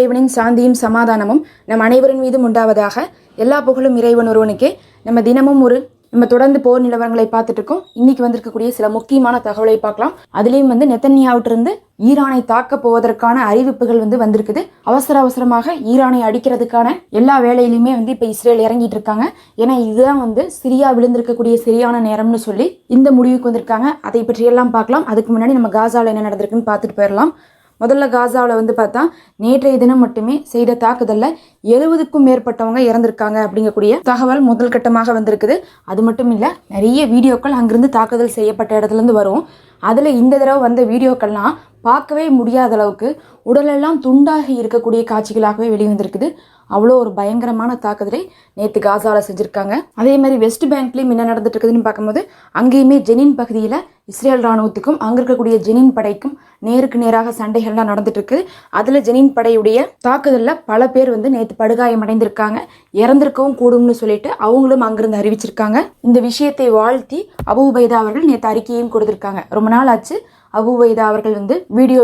இறைவனின் சாந்தியும் சமாதானமும் நம் அனைவரின் மீதும் உண்டாவதாக. எல்லா புகழும் இறைவன் ஒருவனுக்கே. நம்ம தொடர்ந்து போர் நிலவரங்களை பார்த்துட்டு இருக்கோம். இன்னைக்கு வந்திருக்கக்கூடிய சில முக்கியமான தகவலை பார்க்கலாம். அதுலேயும் நெத்தன்யாவிட்டிருந்து ஈரானை தாக்க போவதற்கான அறிவிப்புகள் வந்திருக்குது. அவசரமாக ஈரானை அடிக்கிறதுக்கான எல்லா வேலையிலுமே இப்போ இஸ்ரேல் இறங்கிட்டு இருக்காங்க. ஏன்னா இதுதான் சிரியா விழுந்திருக்கக்கூடிய சரியான நேரம்னு சொல்லி இந்த முடிவுக்கு வந்திருக்காங்க. அதை பற்றியெல்லாம் பார்க்கலாம். அதுக்கு முன்னாடி நம்ம காசாவில் என்ன நடந்திருக்குன்னு பார்த்துட்டு போயிடலாம். முதல்ல காசாவில் பார்த்தா நேற்றைய தினம் மட்டுமே செய்த தாக்குதலில் 70க்கும் மேற்பட்டவங்க இறந்திருக்காங்க அப்படிங்கக்கூடிய தகவல் முதல் கட்டமாக வந்திருக்குது. அது மட்டும் இல்லை, நிறைய வீடியோக்கள் அங்கிருந்து தாக்குதல் செய்யப்பட்ட இடத்துலேருந்து வரும். அதில் இந்த தடவை வந்த வீடியோக்கள்லாம் பார்க்கவே முடியாத அளவுக்கு உடலெல்லாம் துண்டாகி இருக்கக்கூடிய காட்சிகளாகவே வெளிவந்திருக்குது. அவ்வளோ ஒரு பயங்கரமான தாக்குதலை நேற்று காசாவில் செஞ்சுருக்காங்க. அதே மாதிரி வெஸ்ட் பேங்க்லேயும் என்ன நடந்துட்டு இருக்குதுன்னு பார்க்கும்போது அங்கேயுமே ஜெனின் பகுதியில் இஸ்ரேல் ராணுவத்துக்கும் அங்கே இருக்கக்கூடிய ஜெனின் படைக்கும் நேருக்கு நேராக சண்டைகள்லாம் நடந்துட்டு இருக்குது. அதில் ஜெனின் படையுடைய தாக்குதலில் பல பேர் நேற்று படுகாயம் அடைந்திருக்காங்க. இறந்திருக்கவும் கூடும்னு சொல்லிட்டு அவங்களும் அங்கிருந்து அறிவிச்சிருக்காங்க. இந்த விஷயத்தை வாழ்த்தி அபு உபைதா அவர்கள் நேற்று அறிக்கையும் கொடுத்துருக்காங்க. ரொம்ப நாள் ஆச்சு அபு உபைதா அவர்கள் வீடியோ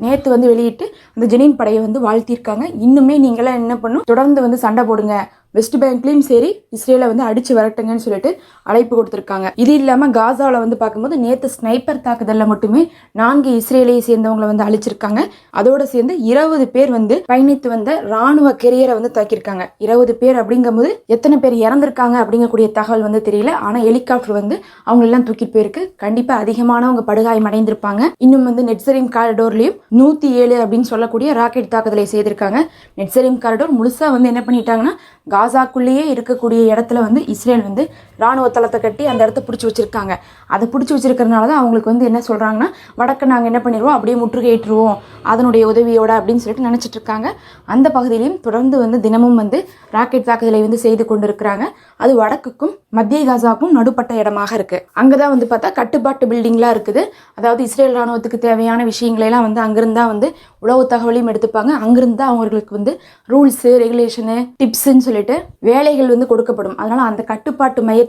நேற்று வெளியிட்டு அந்த ஜெனின் படையை வாழ்த்திருக்காங்க. இன்னுமே நீங்களாம் என்ன பண்ணும், தொடர்ந்து சண்டை போடுங்க, வெஸ்ட் பேங்க்லேயும் சரி இஸ்ரேலை அடிச்சு வரட்டுங்கன்னு சொல்லிட்டு அழைப்பு கொடுத்துருக்காங்க. இது இல்லாமல் காசாவில் பார்க்கும்போது நேற்று ஸ்னைப்பர் தாக்குதலில் மட்டுமே 4 இஸ்ரேலியை சேர்ந்தவங்களை அழிச்சிருக்காங்க. அதோட சேர்ந்து 20 பேர் பயணித்து வந்த ராணுவ கெரியரை தாக்கியிருக்காங்க. 20 பேர் அப்படிங்கும்போது எத்தனை பேர் இறந்திருக்காங்க அப்படிங்கக்கூடிய தகவல் தெரியல. ஆனால் ஹெலிகாப்டர் அவங்களெல்லாம் தூக்கிட்டு போயிருக்கு. கண்டிப்பாக அதிகமானவங்க படுகாயம் அடைந்திருப்பாங்க. இன்னும் நெட்சரிம் காரிடோர்லையும் 107 அப்படின்னு சொல்லக்கூடிய ராக்கெட் தாக்குதலை செய்திருக்காங்க. நெட்சரிம் காரிடோர் முழுசா என்ன பண்ணிட்டாங்கன்னா காசாக்குள்ளேயே இருக்கக்கூடிய இடத்துல இஸ்ரேல் ராணுவ தளத்தை கட்டி அந்த இடத்த பிடிச்சி வச்சிருக்காங்க. அதை பிடிச்சி வச்சிருக்கிறதுனால தான் அவங்களுக்கு என்ன சொல்கிறாங்கன்னா, வடக்கு நாங்கள் என்ன பண்ணிடுவோம், அப்படியே முற்றுகையிட்டுருவோம் அதனுடைய உதவியோட அப்படின்னு சொல்லிட்டு நினச்சிட்டு இருக்காங்க. அந்த பகுதியிலையும் தொடர்ந்து தினமும் ராக்கெட் தாக்குதலை செய்து கொண்டு இருக்கிறாங்க. அது வடக்குக்கும் மத்திய காசாவுக்கும் நடுப்பட்ட இடமாக இருக்குது. அங்கே தான் பார்த்தா கட்டுப்பாட்டு பில்டிங்லாம் இருக்குது. அதாவது இஸ்ரேல் ராணுவத்துக்கு தேவையான விஷயங்களெல்லாம் அங்கிருந்தா உளவு தகவலையும் எடுத்துப்பாங்க. அங்கிருந்து அவங்களுக்கு ரூல்ஸு ரெகுலேஷனு டிப்ஸுன்னு சொல்லிட்டு வேலைகள் கொடுக்கப்படும். அதனால அந்த கட்டுப்பாட்டு மையத்தவே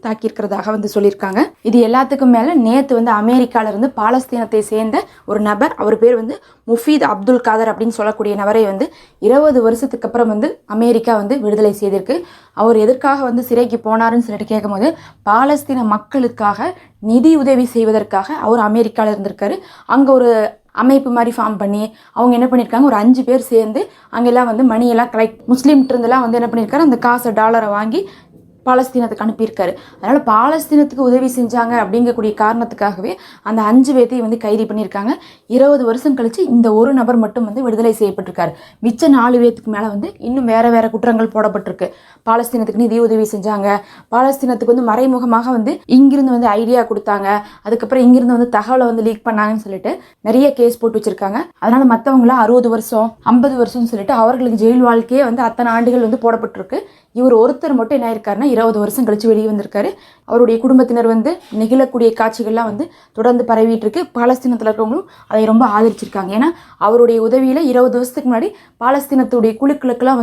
தாக்கியிருக்கிறதாக சொல்லியிருக்காங்க. இது எல்லாத்துக்கும் மேல நேற்று அமெரிக்கால இருந்து பாலஸ்தீனத்தை சேர்ந்த ஒரு நபர், அவர் பேர் முஃபீத் அப்துல் காதர் அப்படின்னு சொல்லக்கூடிய நபரை 20 வருஷத்துக்கு அப்புறம் அமெரிக்கா விடுதலை செய்திருக்கு. அவர் எதற்காக சிறைக்கு போனாருன்னு சொல்லிட்டு கேட்கும்போது, பாலஸ்தீன மக்களுக்காக நிதி உதவி செய்வதற்காக அவர் அமெரிக்கால இருந்திருக்காரு. அங்க ஒரு அமைப்பு மாதிரி ஃபார்ம் பண்ணி அவங்க என்ன பண்ணியிருக்காங்க, ஒரு 5 பேர் சேர்ந்து அங்கெல்லாம் மணியெல்லாம் கலெக்ட் முஸ்லீம்கிட்ட இருந்தெல்லாம் என்ன பண்ணியிருக்காரு, அந்த காசை டாலரை வாங்கி பாலஸ்தீனத்துக்கு அனுப்பியிருக்காரு. அதனால பாலஸ்தீனத்துக்கு உதவி செஞ்சாங்க அப்படிங்கக்கூடிய காரணத்துக்காகவே அந்த 5 பேர்த்தையும் கைது பண்ணியிருக்காங்க. 20 வருஷம் கழிச்சு இந்த ஒரு நபர் மட்டும் விடுதலை செய்யப்பட்டிருக்காரு. மிச்ச 4 பேர்த்துக்கு மேலே இன்னும் வேற குற்றங்கள் போடப்பட்டிருக்கு. பாலஸ்தீனத்துக்கு நிதி உதவி செஞ்சாங்க, பாலஸ்தீனத்துக்கு மறைமுகமாக இங்கிருந்து ஐடியா கொடுத்தாங்க, அதுக்கப்புறம் இங்கிருந்து தகவலை லீக் பண்ணாங்கன்னு சொல்லிட்டு நிறைய கேஸ் போட்டு வச்சிருக்காங்க. அதனால மற்றவங்கள 60 வருஷம் 50 வருஷம்னு சொல்லிட்டு அவர்களுக்கு ஜெயில் வாழ்க்கையே அத்தனை ஆண்டுகள் போடப்பட்டிருக்கு. இவர் ஒருத்தர் மட்டும் என்ன ஆயிருக்காருன்னா 20 வருஷம் கழிச்சு வெளியே வந்திருக்காரு. அவருடைய குடும்பத்தினர் நெகிழக்கூடிய காட்சிகள்லாம் தொடர்ந்து பரவிட்டு இருக்கு. பாலஸ்தீனத்தில் இருக்கிறவங்களும் அதை ரொம்ப ஆதரிச்சிருக்காங்க. ஏன்னா அவருடைய உதவியில 20 வருஷத்துக்கு முன்னாடி பாலஸ்தீனத்துடைய குழுக்களுக்கெல்லாம்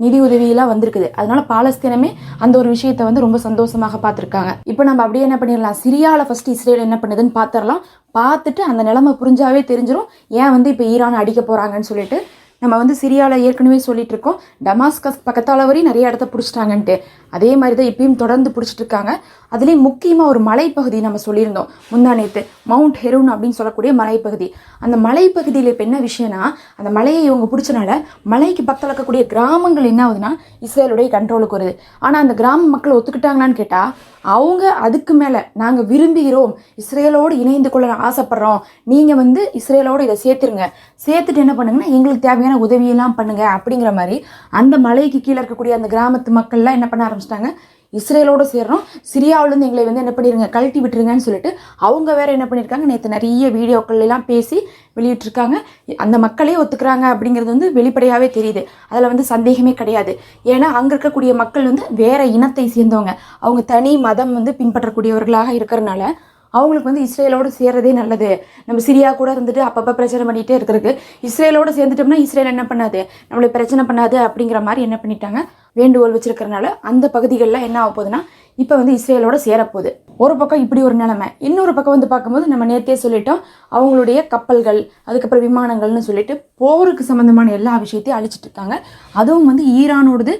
நிதி உதவியெல்லாம் வந்திருக்குது. அதனால பாலஸ்தீனமே அந்த ஒரு விஷயத்தை ரொம்ப சந்தோஷமாக பார்த்துருக்காங்க. இப்போ நம்ம அப்படியே என்ன பண்ணிடலாம், சிரியாவில் ஃபர்ஸ்ட் இஸ்ரேல் என்ன பண்ணுதுன்னு பார்த்துடலாம். பார்த்துட்டு அந்த நிலைமை புரிஞ்சாவே தெரிஞ்சிடும் ஏன் இப்போ ஈரான் அடிக்க போறாங்கன்னு சொல்லிட்டு. நம்ம சிரியாவில் ஏற்கனவே சொல்லிட்டு இருக்கோம், டமாஸ்கஸ் பக்கத்தால் வரையும் நிறைய இடத்த பிடிச்சிட்டாங்கன்ட்டு. அதே மாதிரி தான் இப்பயும் தொடர்ந்து பிடிச்சிட்டு இருக்காங்க. அதுலேயும் முக்கியமாக ஒரு மலைப்பகுதி நம்ம சொல்லியிருந்தோம் முந்தா நேற்று, மவுண்ட் ஹெரூன் அப்படின்னு சொல்லக்கூடிய மலைப்பகுதி. அந்த மலைப்பகுதியில் இப்போ என்ன விஷயம்னா, அந்த மலையை இவங்க பிடிச்சனால மலைக்கு பக்கத்தில் இருக்கக்கூடிய கிராமங்கள் என்ன ஆகுதுன்னா இஸ்ரேலுடைய கண்ட்ரோலுக்கு வருது. ஆனால் அந்த கிராம மக்கள் ஒத்துக்கிட்டாங்களான்னு கேட்டால் அவங்க அதுக்கு மேலே நாங்கள் விரும்புகிறோம், இஸ்ரேலோடு இணைந்து கொள்ள ஆசைப்படுறோம், நீங்கள் இஸ்ரேலோடு இதை சேர்த்துட்டு என்ன பண்ணுங்கன்னா எங்களுக்கு தேவையான உதவியெல்லாம் பண்ணுங்க அப்படிங்கிற மாதிரி அந்த மலைக்கு கீழே இருக்கக்கூடிய அந்த கிராமத்து மக்கள்லாம் என்ன பண்ண ஆரம்பிச்சிட்டாங்க, இஸ்ரேலோடு சேர்றோம், சிரியாவிலேருந்து எங்களை என்ன பண்ணிடுங்க, கழட்டி விட்டுருங்கன்னு சொல்லிட்டு அவங்க வேற என்ன பண்ணியிருக்காங்க, நேற்று நிறைய வீடியோக்கள் எல்லாம் பேசி வெளியிட்டிருக்காங்க. அந்த மக்களே ஒத்துக்கிறாங்க அப்படிங்கிறது வெளிப்படையாகவே தெரியுது. அதில் சந்தேகமே கிடையாது. ஏன்னா அங்கே இருக்கக்கூடிய மக்கள் வேற இனத்தை சேர்ந்தவங்க, அவங்க தனி மதம் பின்பற்றக்கூடியவர்களாக இருக்கிறனால அவங்களுக்கு வந்து இஸ்ரேலோடு சேர்றதே நல்லது. நம்ம சிரியா கூட இருந்துட்டு அப்பப்போ பிரச்சனை பண்ணிகிட்டே இருக்கிறதுக்கு இஸ்ரேலோடு சேர்ந்துட்டோம்னா இஸ்ரேல் என்ன பண்ணாது, நம்மளை பிரச்சனை பண்ணாது அப்படிங்கிற மாதிரி என்ன பண்ணிட்டாங்க, வேண்டுகோள் வச்சிருக்கிறனால அந்த பகுதிகளில் என்ன ஆக போகுதுன்னா இப்போ வந்து இஸ்ரேலோட சேரப்போகுது. ஒரு பக்கம் இப்படி ஒரு நிலைமை. இன்னொரு பக்கம் வந்து பார்க்கும்போது நம்ம நேற்றே சொல்லிட்டோம், அவங்களுடைய கப்பல்கள் அதுக்கப்புறம் விமானங்கள்னு சொல்லிட்டு போருக்கு சம்மந்தமான எல்லா விஷயத்தையும் அழிச்சிட்டு இருக்காங்க. அதுவும் வந்து ஈரானோடது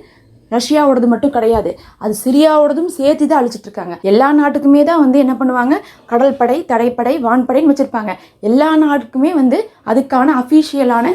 ரஷ்யாவோடது மட்டும் கிடையாது, அது சிரியாவோடதும் சேர்த்து தான் அழிச்சிட்டு இருக்காங்க. எல்லா நாட்டுக்குமே தான் வந்து என்ன பண்ணுவாங்க, கடல் படை, தரைப்படை, வான்படைன்னு வச்சுருப்பாங்க. எல்லா நாட்டுக்குமே வந்து அதுக்கான அஃபீஷியலான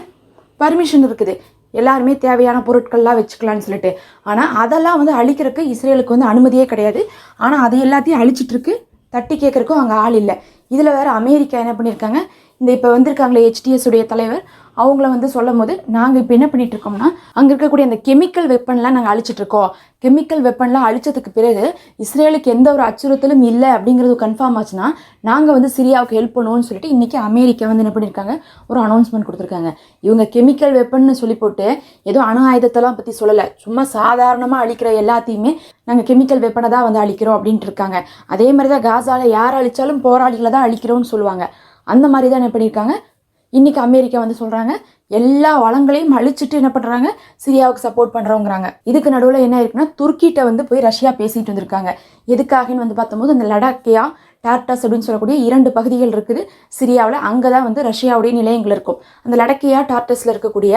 பர்மிஷன் இருக்குது, எல்லாருமே தேவையான பொருட்கள்லாம் வச்சுக்கலான்னு சொல்லிட்டு. ஆனால் அதெல்லாம் வந்து அழிக்கிறதுக்கு இஸ்ரேலுக்கு வந்து அனுமதியே கிடையாது. ஆனால் அது எல்லாத்தையும் அழிச்சிட்டு இருக்கு, தட்டி கேட்கறக்கும் அங்கே ஆள் இல்லை. இதில் வேறு அமெரிக்கா என்ன பண்ணியிருக்காங்க, இந்த இப்போ வந்திருக்காங்களே HTS உடைய தலைவர், அவங்கள வந்து சொல்லும் போது நாங்கள் இப்போ என்ன பண்ணிட்டு இருக்கோம்னா அங்கே இருக்கக்கூடிய அந்த கெமிக்கல் வெப்பன்லாம் நாங்கள் அழிச்சிட்டு இருக்கோம். கெமிக்கல் வெப்பன்லாம் அழிச்சதுக்கு பிறகு இஸ்ரேலுக்கு எந்த ஒரு அச்சுறுத்தலும் இல்லை அப்படிங்கிறது கன்ஃபார்ம் ஆச்சுன்னா நாங்கள் வந்து சிரியாவுக்கு ஹெல்ப் பண்ணுவோம்னு சொல்லிட்டு இன்றைக்கி அமெரிக்கா வந்து என்ன பண்ணியிருக்காங்க, ஒரு அனௌன்ஸ்மெண்ட் கொடுத்துருக்காங்க. இவங்க கெமிக்கல் வெப்பன்னு சொல்லி போட்டு ஏதோ அணு ஆயுதத்தெல்லாம் பற்றி சொல்லலை, சும்மா சாதாரணமாக அழிக்கிற எல்லாத்தையுமே நாங்கள் கெமிக்கல் வெப்பனை தான் வந்து அழிக்கிறோம் அப்படின்ட்டு இருக்காங்க. அதே மாதிரி தான் காசாவில் யார் அழித்தாலும் போராளிகளை தான் அழிக்கிறோம்னு சொல்லுவாங்க. அந்த மாதிரி தான் என்ன பண்ணியிருக்காங்க, இன்றைக்கி அமெரிக்கா வந்து சொல்கிறாங்க எல்லா வளங்களையும் அழிச்சிட்டு என்ன பண்ணுறாங்க, சிரியாவுக்கு சப்போர்ட் பண்ணுறோங்கிறாங்க. இதுக்கு நடுவில் என்ன இருக்குன்னா துருக்கிட்ட வந்து போய் ரஷ்யா பேசிட்டு வந்திருக்காங்க. எதுக்காகன்னு வந்து பார்த்தம்போது அந்த லடாக்கியா டார்டஸ் அப்படின்னு சொல்லக்கூடிய 2 பகுதிகள் இருக்குது சிரியாவில். அங்கே தான் வந்து ரஷ்யாவுடைய நிலையங்கள் இருக்கும். அந்த லடாக்கியா டார்டஸில் இருக்கக்கூடிய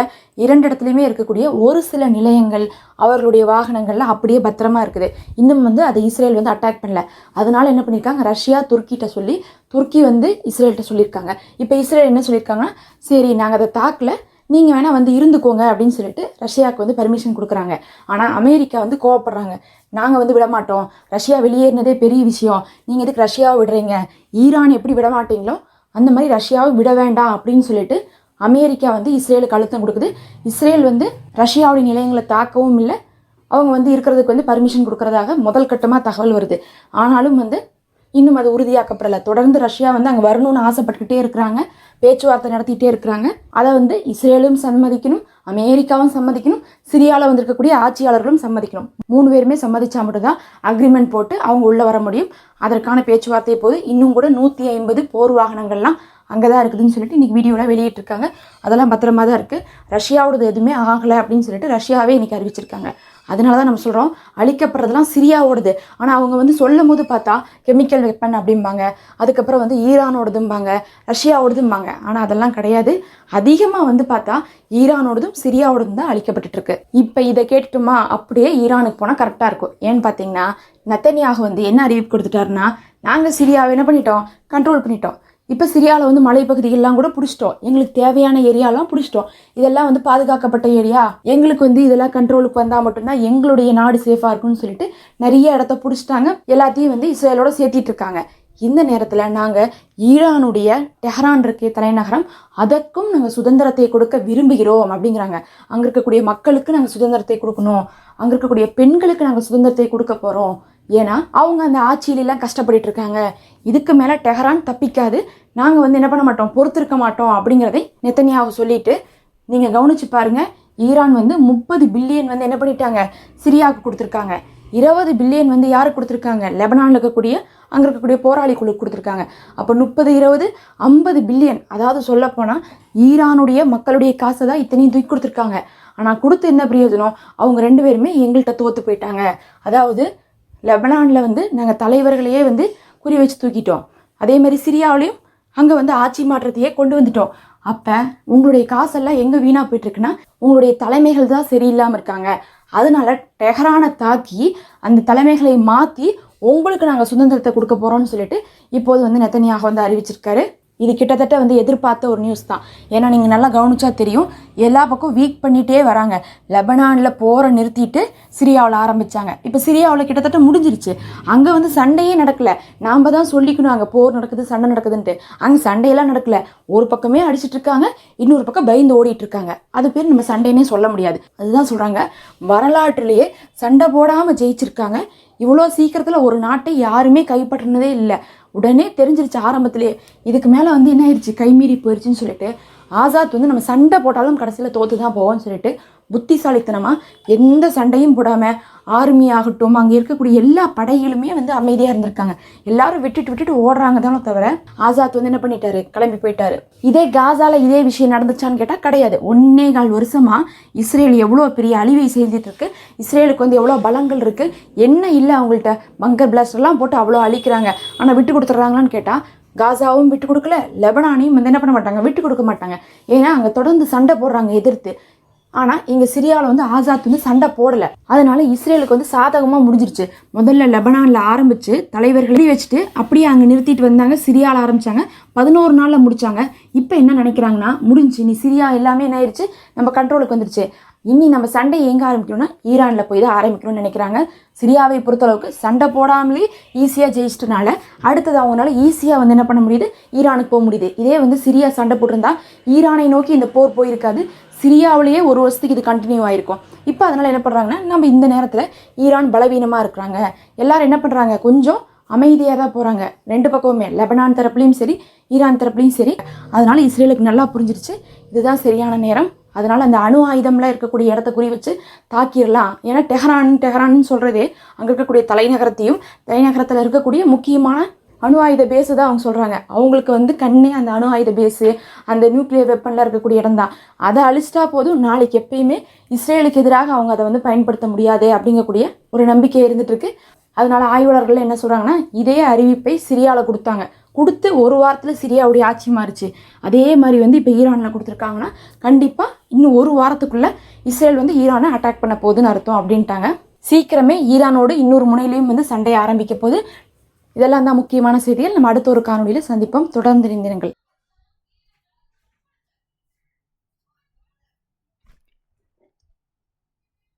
2 இடத்துலையுமே இருக்கக்கூடிய ஒரு சில நிலையங்கள் அவர்களுடைய வாகனங்கள்லாம் அப்படியே பத்திரமா இருக்குது. இன்னும் வந்து அதை இஸ்ரேல் வந்து அட்டாக் பண்ணல. அதனால என்ன பண்ணியிருக்காங்க, ரஷ்யா துருக்கிட்ட சொல்லி துருக்கி வந்து இஸ்ரேல்கிட்ட சொல்லியிருக்காங்க. இப்போ இஸ்ரேல் என்ன சொல்லியிருக்காங்கன்னா, சரி நாங்கள் அதை தாக்கல, நீங்கள் வேணால் வந்து இருந்துக்கோங்க அப்படின்னு சொல்லிட்டு ரஷ்யாவுக்கு வந்து பர்மிஷன் கொடுக்குறாங்க. ஆனால் அமெரிக்கா வந்து கோவப்படுறாங்க, நாங்கள் வந்து விடமாட்டோம், ரஷ்யா வெளியேறினதே பெரிய விஷயம், நீங்கள் எதுக்கு ரஷ்யாவை விடுறீங்க, ஈரான் எப்படி விட மாட்டீங்களோ அந்த மாதிரி ரஷ்யாவை விட வேண்டாம் அப்படின்னு சொல்லிட்டு அமெரிக்கா வந்து இஸ்ரேலுக்கு அழுத்தம் கொடுக்குது. இஸ்ரேல் வந்து ரஷ்யாவுடைய நிலையங்களை தாக்கவும் இல்லை, அவங்க வந்து இருக்கிறதுக்கு வந்து பர்மிஷன் கொடுக்குறதாக முதல் கட்டமாக தகவல் வருது. ஆனாலும் வந்து இன்னும் அது உறுதியாக்கப்படலை. தொடர்ந்து ரஷ்யா வந்து அங்கே வரணும்னு ஆசைப்பட்டுக்கிட்டே இருக்கிறாங்க, பேச்சுவார்த்தை நடத்திட்டே இருக்கிறாங்க. அதை வந்து இஸ்ரேலும் சம்மதிக்கணும், அமெரிக்காவும் சம்மதிக்கணும், சிரியாவில் வந்திருக்கக்கூடிய ஆட்சியாளர்களும் சம்மதிக்கணும். 3 பேருமே சம்மதிச்சா மட்டும்தான் அக்ரிமெண்ட் போட்டு அவங்க உள்ளே வர முடியும். அதற்கான பேச்சுவார்த்தை போது இன்னும் கூட 150 போர் வாகனங்கள்லாம் அங்கே தான் இருக்குதுன்னு சொல்லிட்டு இன்றைக்கி வீடியோவில் வெளியிட்டிருக்காங்க. அதெல்லாம் பத்திரமா தான் இருக்குது. ரஷ்யாவோடது எதுவுமே ஆகலை அப்படின்னு சொல்லிட்டு ரஷ்யாவே இன்றைக்கி அறிவிச்சிருக்காங்க. அதனால தான் நம்ம சொல்கிறோம் அழிக்கப்படுறதுலாம் சிரியாவோடது. ஆனால் அவங்க வந்து சொல்லும் போது பார்த்தா கெமிக்கல் வெப்பன் அப்படிம்பாங்க, அதுக்கப்புறம் வந்து ஈரானோடதும்பாங்க, ரஷ்யாவோடதும்பாங்க. ஆனால் அதெல்லாம் கிடையாது. அதிகமாக வந்து பார்த்தா ஈரானோடதும் சிரியாவோடதும் தான் அழிக்கப்பட்டுருக்கு. இப்போ இதை கேட்டுட்டோமா அப்படியே ஈரானுக்கு போனால் கரெக்டாக இருக்கும். ஏன்னு பார்த்தீங்கன்னா நெத்தன்யாகு வந்து என்ன அறிவிப்பு கொடுத்துட்டாருன்னா, நாங்கள் சிரியாவை என்ன பண்ணிட்டோம், கண்ட்ரோல் பண்ணிட்டோம். இப்போ சிரியாவில் வந்து மலைப்பகுதிகள்லாம் கூட பிடிச்சிட்டோம், எங்களுக்கு தேவையான ஏரியாலாம் பிடிச்சிட்டோம், இதெல்லாம் வந்து பாதுகாக்கப்பட்ட ஏரியா, எங்களுக்கு வந்து இதெல்லாம் கண்ட்ரோலுக்கு வந்தால் மட்டும்தான் எங்களுடைய நாடு சேஃபாக இருக்கும்னு சொல்லிட்டு நிறைய இடத்த பிடிச்சிட்டாங்க. எல்லாத்தையும் வந்து இஸ்ரேலோட சேர்த்திட்டு இருக்காங்க. இந்த நேரத்தில் நாங்கள் ஈரானுடைய டெஹரான் இருக்க தலைநகரம், அதற்கும் நாங்கள் சுதந்திரத்தை கொடுக்க விரும்புகிறோம் அப்படிங்கிறாங்க. அங்கே இருக்கக்கூடிய மக்களுக்கு நாங்கள் சுதந்திரத்தை கொடுக்கணும், அங்கே இருக்கக்கூடிய பெண்களுக்கு நாங்கள் சுதந்திரத்தை கொடுக்க போகிறோம். ஏன்னா அவங்க அந்த ஆட்சியிலெல்லாம் கஷ்டப்பட்டு இருக்காங்க, இதுக்கு மேலே டெஹரான் தப்பிக்காது, நாங்கள் வந்து என்ன பண்ண மாட்டோம், பொறுத்திருக்க மாட்டோம் அப்படிங்கிறதை நெத்தன்யாகு சொல்லிட்டு, நீங்கள் கவனிச்சு பாருங்க, ஈரான் வந்து 30 பில்லியன் வந்து என்ன பண்ணிட்டாங்க, சிரியாவுக்கு கொடுத்துருக்காங்க. 20 பில்லியன் வந்து யாருக்கு கொடுத்துருக்காங்க, லெபனானில் இருக்கக்கூடிய அங்கே இருக்கக்கூடிய போராளி குழு கொடுத்துருக்காங்க. அப்போ 30, 20, 50 பில்லியன், அதாவது சொல்லப்போனால் ஈரானுடைய மக்களுடைய காசை தான் இத்தனையும் தூக்கி கொடுத்துருக்காங்க. ஆனால் கொடுத்து என்ன பிரயோஜனம், அவங்க 2 பேருமே எங்கள்கிட்ட தோற்று போயிட்டாங்க. அதாவது லெபனானில் வந்து நாங்கள் தலைவர்களையே வந்து குறி வச்சு தூக்கிட்டோம், அதே மாதிரி சிரியாவிலையும் அங்கே வந்து ஆட்சி மாற்றத்தையே கொண்டு வந்துட்டோம். அப்போ உங்களுடைய காசெல்லாம் எங்கே வீணாக போயிட்டுருக்குன்னா உங்களுடைய தலைமைகள் தான் சரியில்லாமல் இருக்காங்க. அதனால டெஹரானை தாக்கி அந்த தலைமைகளை மாற்றி உங்களுக்கு நாங்கள் சுதந்திரத்தை கொடுக்க போகிறோம்னு சொல்லிட்டு இப்போது வந்து நெத்தன்யாகு வந்து அறிவிச்சிருக்காரு. இது கிட்டத்தட்ட வந்து எதிர்பார்த்த ஒரு நியூஸ் தான். ஏன்னா நீங்கள் நல்லா கவனிச்சா தெரியும், எல்லா பக்கம் வீக் பண்ணிகிட்டே வராங்க. லெபனானில் போரை நிறுத்திட்டு சிரியாவில் ஆரம்பித்தாங்க. இப்போ சிரியாவில் கிட்டத்தட்ட முடிஞ்சிருச்சு. அங்கே வந்து சண்டையே நடக்கலை. நாம் தான் சொல்லிக்கணும் அங்கே போர் நடக்குது, சண்டை நடக்குதுன்ட்டு. அங்கே சண்டையெல்லாம் நடக்கலை. ஒரு பக்கமே அடிச்சிட்டு இருக்காங்க, இன்னொரு பக்கம் பயந்து ஓடிட்டு இருக்காங்க. அது பேர் நம்ம சண்டைன்னே சொல்ல முடியாது. அதுதான் சொல்கிறாங்க, வரலாற்றிலேயே சண்டை போடாமல் ஜெயிச்சிருக்காங்க. இவ்வளோ சீக்கிரத்தில் ஒரு நாட்டை யாருமே கைப்பற்றினதே இல்லை. உடனே தெரிஞ்சிருச்சு ஆரம்பத்திலே, இதுக்கு மேலே வந்து என்ன ஆயிடுச்சு, கைமீறி போயிடுச்சுன்னு சொல்லிட்டு ஆசாத் வந்து நம்ம சண்டை போட்டாலும் கடைசியில் தோற்று தான் போவோம்னு சொல்லிட்டு புத்திசாலித்தனமாக எந்த சண்டையும் போடாமல் ஆர்மி ஆகட்டும் அங்கே இருக்கக்கூடிய எல்லா படைகளுமே வந்து அமைதியாக இருந்திருக்காங்க. எல்லாரும் விட்டுட்டு ஓடுறாங்க தானே தவிர ஆசாத் வந்து என்ன பண்ணிட்டாரு, கிளம்பி போயிட்டாரு. இதே காசால இதே விஷயம் நடந்துச்சான்னு கேட்டால் கிடையாது. 1.25 வருஷமா இஸ்ரேல் எவ்வளோ பெரிய அழிவை செய்துட்டு இருக்கு, இஸ்ரேலுக்கு வந்து எவ்வளோ பலங்கள் இருக்கு, என்ன இல்லை அவங்கள்ட்ட பங்கர் பிளாஸ்டர்லாம் போட்டு அவ்வளோ அழிக்கிறாங்க. ஆனால் விட்டு கொடுத்துட்றாங்களான்னு கேட்டால் காசாவும் விட்டு கொடுக்கல, லெபனானையும் வந்து என்ன பண்ண மாட்டாங்க, விட்டு கொடுக்க மாட்டாங்க. ஏன்னா அங்கே தொடர்ந்து சண்டை போடுறாங்க எதிர்த்து. ஆனால் இங்கே சிரியாவில் வந்து ஆசாத் வந்து சண்டை போடலை. அதனால இஸ்ரேலுக்கு வந்து சாதகமாக முடிஞ்சிருச்சு. முதல்ல லெபனானில் ஆரம்பித்து தலைவர்களையும் வச்சுட்டு அப்படியே அங்கே நிறுத்திட்டு வந்தாங்க. சிரியாவில் ஆரம்பித்தாங்க, 11 நாளில் முடித்தாங்க. இப்போ என்ன நினைக்கிறாங்கன்னா, முடிஞ்சு நீ சிரியா எல்லாமே என்ன ஆயிடுச்சு, நம்ம கண்ட்ரோலுக்கு வந்துருச்சு, இனி நம்ம சண்டை எங்கே ஆரம்பிக்கணும்னா ஈரானில் போய் தான் ஆரம்பிக்கணும்னு நினைக்கிறாங்க. சிரியாவை பொறுத்தளவுக்கு சண்டை போடாமலே ஈஸியாக ஜெயிச்சிட்டனால அடுத்தது அவங்களால ஈஸியாக வந்து என்ன பண்ண முடியுது, ஈரானுக்கு போக முடியுது. இதே வந்து சிரியா சண்டை போட்டிருந்தா ஈரானை நோக்கி இந்த போர் போயிருக்காது, சிரியாவிலேயே 1 வருஷத்துக்கு இது கண்டினியூ ஆகிருக்கும். இப்போ அதனால் என்ன பண்ணுறாங்கன்னா, நம்ம இந்த நேரத்தில் ஈரான் பலவீனமாக இருக்கிறாங்க, எல்லாரும் என்ன பண்ணுறாங்க, கொஞ்சம் அமைதியாக தான் போகிறாங்க. 2 பக்கமுமே லெபனான் தரப்புலையும் சரி ஈரான் தரப்புலையும் சரி. அதனால இஸ்ரேலுக்கு நல்லா புரிஞ்சிருச்சு இதுதான் சரியான நேரம். அதனால் அந்த அணு ஆயுதம்லாம் இருக்கக்கூடிய இடத்த குறி வச்சு தாக்கிடலாம். ஏன்னா டெஹரான்னு சொல்கிறதே அங்கே இருக்கக்கூடிய தலைநகரத்தில் இருக்கக்கூடிய முக்கியமான அணு ஆயுத பேஸு தான் அவங்க சொல்கிறாங்க. அவங்களுக்கு வந்து கண்ணே அந்த அணு ஆயுத பேஸு, அந்த நியூக்ளியர் வெப்பனில் இருக்கக்கூடிய இடம் தான். அதை அழிச்சிட்டா போதும், நாளைக்கு எப்பயுமே இஸ்ரேலுக்கு எதிராக அவங்க அதை வந்து பயன்படுத்த முடியாது அப்படிங்கக்கூடிய ஒரு நம்பிக்கை இருந்துகிட்ருக்கு. அதனால் ஆய்வாளர்கள் என்ன சொல்கிறாங்கன்னா, இதே அறிவிப்பை சிரியாவில் கொடுத்து 1 வாரத்தில் சிரியாவுடைய ஆட்சி மாறிச்சு. அதே மாதிரி வந்து இப்போ ஈரானில் கொடுத்துருக்காங்கன்னா கண்டிப்பாக இன்னும் 1 வாரத்துக்குள்ளே இஸ்ரேல் வந்து ஈரானை அட்டாக் பண்ண போகுதுன்னு அர்த்தம் அப்படின்ட்டாங்க. சீக்கிரமே ஈரானோடு இன்னொரு முனையிலையும் வந்து சண்டையை ஆரம்பிக்க போகுது. இதெல்லாம் தான் முக்கியமான செய்திகள். நம்ம அடுத்த ஒரு காணொலியில் சந்திப்போம். தொடர்ந்து இணைந்திருங்கள்.